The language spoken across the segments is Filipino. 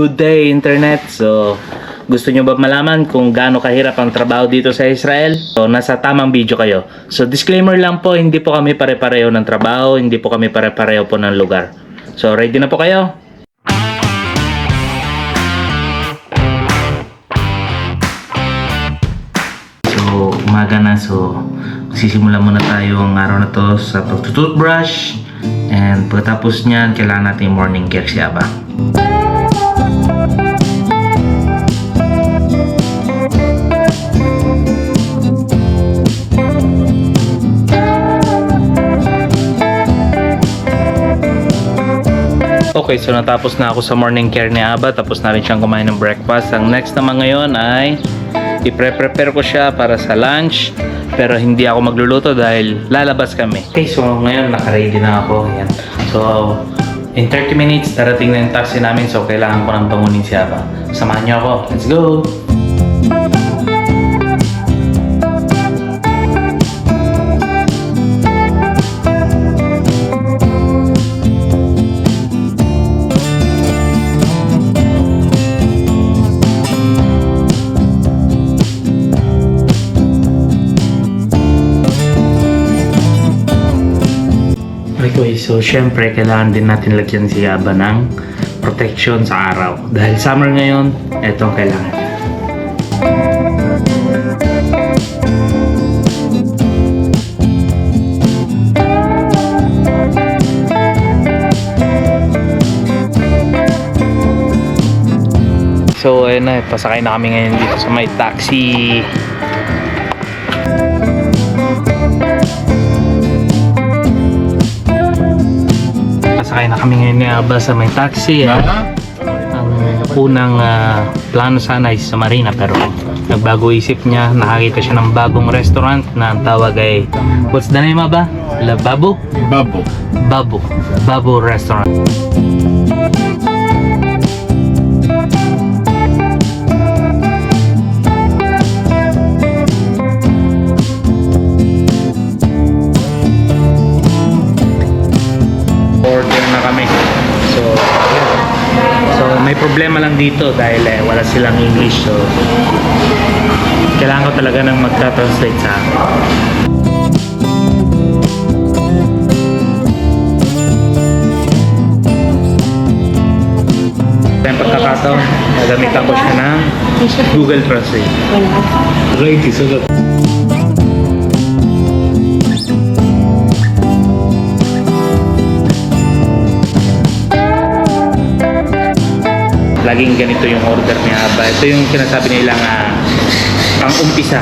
Good day internet. So, gusto nyo ba malaman kung gaano kahirap ang trabaho dito sa Israel? So, nasa tamang video kayo. So, disclaimer lang po, hindi po kami pare-pareho ng trabaho, hindi po kami pare-pareho po ng lugar. So, ready na po kayo? So, umaga na. So, magsisimula muna tayo ang araw na to sa pag-toothbrush. And pagkatapos nyan, kailangan natin yung morning care siya ba? Okay, so natapos na ako sa morning care ni Aba. Tapos na rin siyang kumain ng breakfast. Ang next naman ngayon ay i-prepare ko siya para sa lunch. Pero hindi ako magluluto dahil lalabas kami. Okay, so ngayon naka-ready na ako. Ayan. So, in 30 minutes, darating na yung taxi namin. So, kailangan ko nang bangunin si Aba. Samahan niyo ako. Let's go! Okay, so syempre kailangan din natin lagyan si Aba ng protection sa araw. Dahil summer ngayon, ito ang kailangan. So ayun na, pasakay na kami ngayon dito sa may taxi. Sakay na kami ngayon ni Aba sa may taxi. Ang unang plano sana ay sa Marina, pero nagbago isip niya. Nakakita siya ng bagong restaurant na ang tawag ay, what's the name, Aba? La Babu? Babu Restaurant. Order na kami. So may problema lang dito dahil wala silang English. So kailangan ko talaga ng magta-translate sa akin. Sa pagkakataon, nagamitan ko siya ng Google Translate. Laging ganito yung order niya Aba. Ito yung sinasabi nilang pang-umpisa.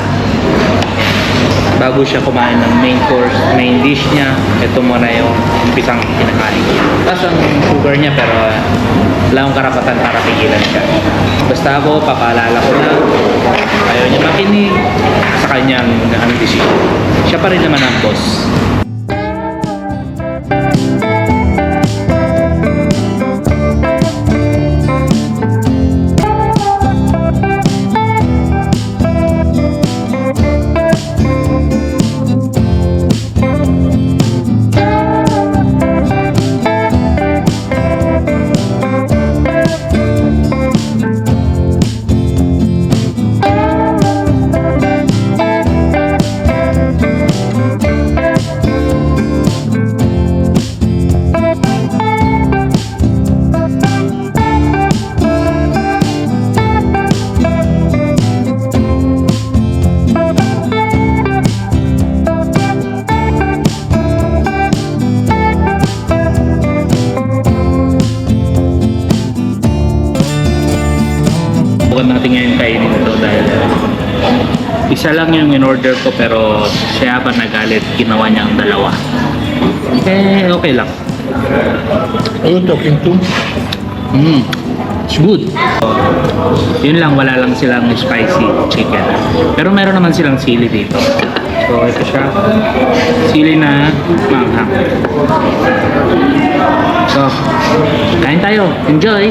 Bago siya kumain ng main course, main dish niya, ito muna yung umpisang kinakain. Tapos ang sugar niya, pero wala akong karapatan para pigilan siya. Basta ako, papaalala ko na ayaw niya makinig sa kanyang decision. Siya pa rin naman ang boss. Natin ngayon kainin ito dahil isa lang yung in-order ko, pero siya pa nagalit, ginawa niya ang dalawa. Okay lang. Are you talking to? It's good. Yun lang, wala lang silang spicy chicken. Pero meron naman silang sili dito. So ito siya, sili na manghang. So, kain tayo. Enjoy!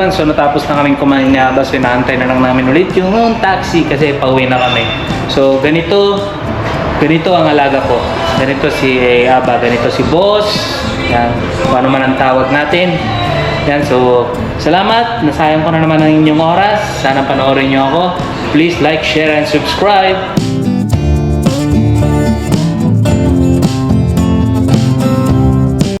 everyone, so natapos na kaming kumain ni Aba. So inaantay na lang namin ulit yung taxi kasi pauwi na kami. So ganito ang alaga ko. Ganito si Aba, ganito si Boss. Yan, kung ano man ang tawag natin. Yan, so salamat. Nasayang ko na naman ang inyong oras. Sana panoorin nyo ako. Please like, share, and subscribe.